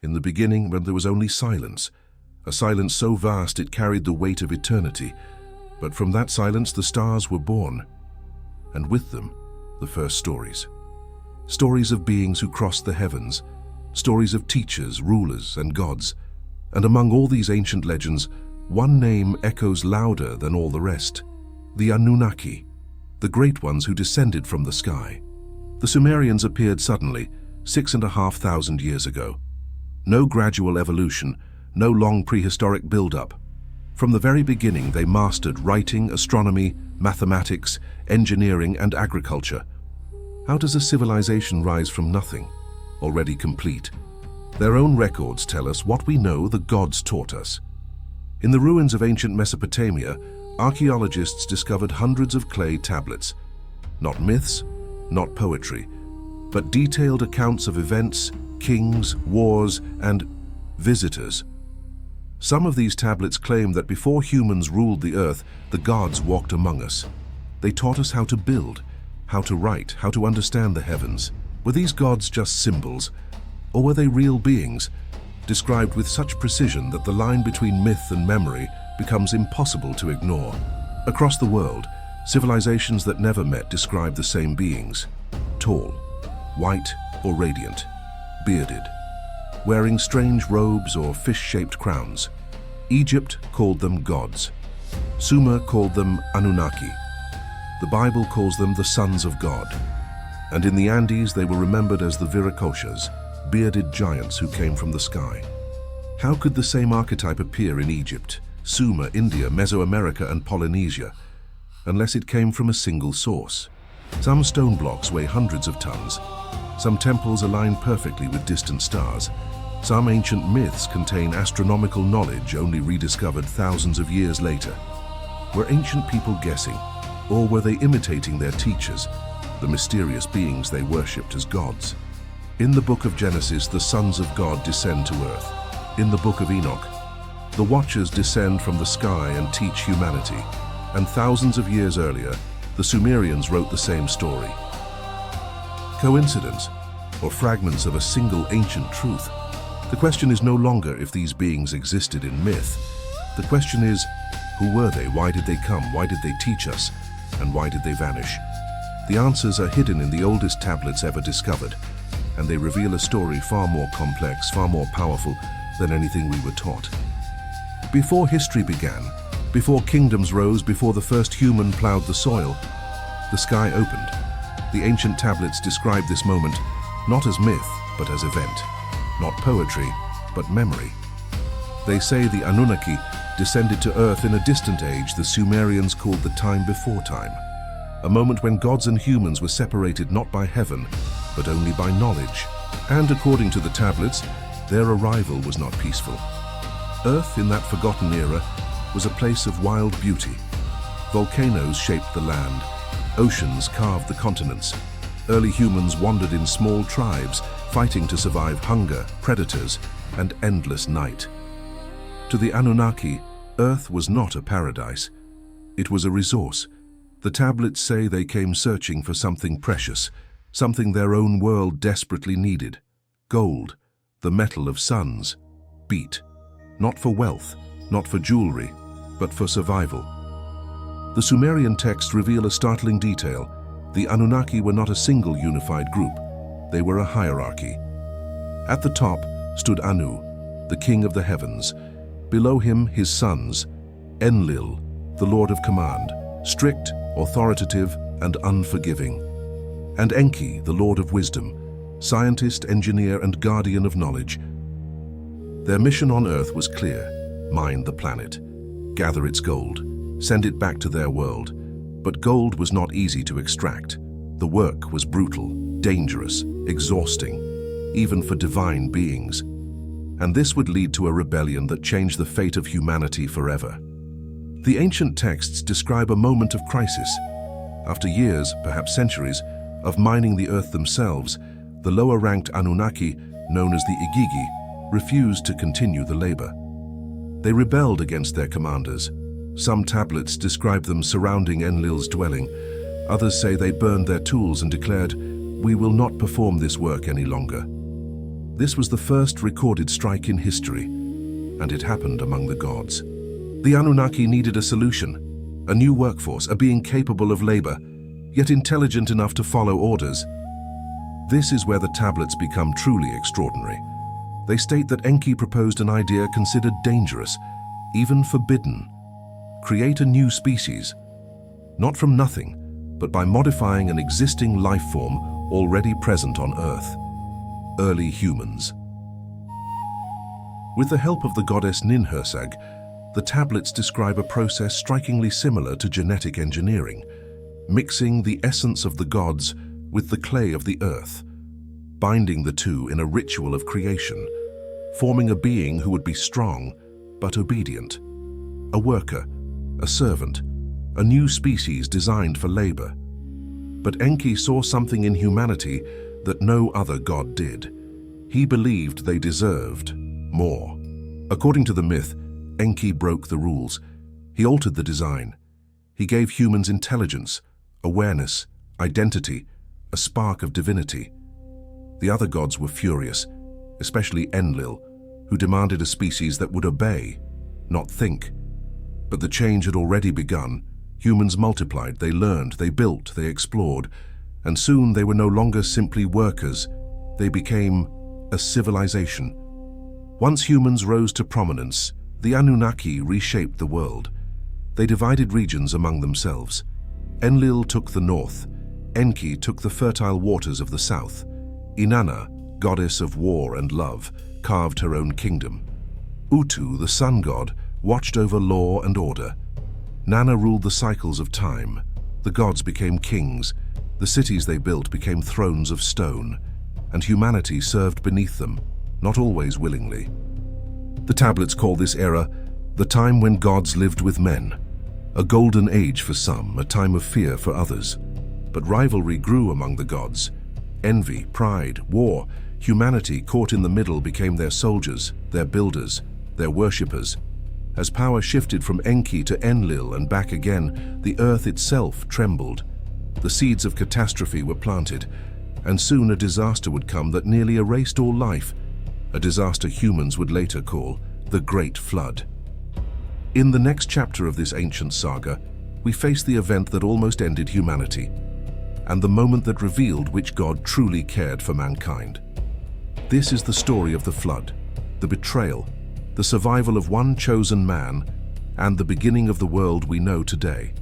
in the beginning when there was only silence, a silence so vast it carried the weight of eternity. But from that silence the stars were born, and with them the first stories. Stories of beings who crossed the heavens, stories of teachers, rulers, and gods. And among all these ancient legends, one name echoes louder than all the rest: the Anunnaki, the great ones who descended from the sky. The Sumerians appeared suddenly, 6,500 years ago. No gradual evolution, no long prehistoric build-up. From the very beginning, they mastered writing, astronomy, mathematics, engineering, and agriculture. How does a civilization rise from nothing, already complete? Their own records tell us what we know the gods taught us. In the ruins of ancient Mesopotamia, archaeologists discovered hundreds of clay tablets. Not myths, not poetry, but detailed accounts of events, kings, wars, and visitors. Some of these tablets claim that before humans ruled the earth, the gods walked among us. They taught us how to build, how to write, how to understand the heavens. Were these gods just symbols, or were they real beings, described with such precision that the line between myth and memory becomes impossible to ignore? Across the world, civilizations that never met describe the same beings: tall, white or radiant, bearded, wearing strange robes or fish-shaped crowns. Egypt called them gods. Sumer called them Anunnaki. The Bible calls them the sons of God. And in the Andes, they were remembered as the Viracochas, bearded giants who came from the sky. How could the same archetype appear in Egypt, Sumer, India, Mesoamerica, and Polynesia, unless it came from a single source? Some stone blocks weigh hundreds of tons. Some temples align perfectly with distant stars. Some ancient myths contain astronomical knowledge only rediscovered thousands of years later. Were ancient people guessing, or were they imitating their teachers, the mysterious beings they worshipped as gods? In the book of Genesis, the sons of God descend to earth. In the book of Enoch, the Watchers descend from the sky and teach humanity. And thousands of years earlier, the Sumerians wrote the same story. Coincidence, or fragments of a single ancient truth? The question is no longer if these beings existed in myth. The question is, who were they? Why did they come? Why did they teach us? And why did they vanish? The answers are hidden in the oldest tablets ever discovered, and they reveal a story far more complex, far more powerful than anything we were taught. Before history began, before kingdoms rose, before the first human plowed the soil, the sky opened. The ancient tablets describe this moment not as myth, but as event. Not poetry, but memory. They say the Anunnaki descended to earth in a distant age the Sumerians called the time before time, a moment when gods and humans were separated not by heaven, but only by knowledge. And according to the tablets, their arrival was not peaceful. Earth in that forgotten era was a place of wild beauty. Volcanoes shaped the land, oceans carved the continents. Early humans wandered in small tribes, fighting to survive hunger, predators, and endless night. To the Anunnaki, Earth was not a paradise. It was a resource. The tablets say they came searching for something precious, something their own world desperately needed: gold, the metal of suns, beat. Not for wealth, not for jewelry, but for survival. The Sumerian texts reveal a startling detail. The Anunnaki were not a single unified group. They were a hierarchy. At the top stood Anu, the king of the heavens. Below him, his sons, Enlil, the lord of command, strict, authoritative, and unforgiving. And Enki, the lord of wisdom, scientist, engineer, and guardian of knowledge. Their mission on Earth was clear: mine the planet, gather its gold, send it back to their world. But gold was not easy to extract. The work was brutal, dangerous, exhausting, even for divine beings. And this would lead to a rebellion that changed the fate of humanity forever. The ancient texts describe a moment of crisis. After years, perhaps centuries, of mining the earth themselves, the lower-ranked Anunnaki, known as the Igigi, refused to continue the labor. They rebelled against their commanders. Some tablets describe them surrounding Enlil's dwelling. Others say they burned their tools and declared, "We will not perform this work any longer." This was the first recorded strike in history, and it happened among the gods. The Anunnaki needed a solution, a new workforce, a being capable of labor, yet intelligent enough to follow orders. This is where the tablets become truly extraordinary. They state that Enki proposed an idea considered dangerous, even forbidden. Create a new species, not from nothing, but by modifying an existing life form already present on Earth. Early humans. With the help of the goddess Ninhursag, the tablets describe a process strikingly similar to genetic engineering, mixing the essence of the gods with the clay of the earth, binding the two in a ritual of creation, forming a being who would be strong but obedient, a worker, a servant, a new species designed for labor. But Enki saw something in humanity that no other god did. He believed they deserved more. According to the myth, Enki broke the rules. He altered the design. He gave humans intelligence, awareness, identity, a spark of divinity. The other gods were furious, especially Enlil, who demanded a species that would obey, not think. But the change had already begun. Humans multiplied, they learned, they built, they explored, and soon they were no longer simply workers. They became a civilization. Once humans rose to prominence, the Anunnaki reshaped the world. They divided regions among themselves. Enlil took the north. Enki took the fertile waters of the south. Inanna, goddess of war and love, carved her own kingdom. Utu, the sun god, watched over law and order. Nanna ruled the cycles of time. The gods became kings. The cities they built became thrones of stone, and humanity served beneath them, not always willingly. The tablets call this era the time when gods lived with men, a golden age for some, a time of fear for others. But rivalry grew among the gods. Envy, pride, war, humanity caught in the middle became their soldiers, their builders, their worshippers. As power shifted from Enki to Enlil and back again, the earth itself trembled. The seeds of catastrophe were planted, and soon a disaster would come that nearly erased all life, a disaster humans would later call the Great Flood. In the next chapter of this ancient saga, we face the event that almost ended humanity, and the moment that revealed which God truly cared for mankind. This is the story of the flood, the betrayal, the survival of one chosen man, and the beginning of the world we know today.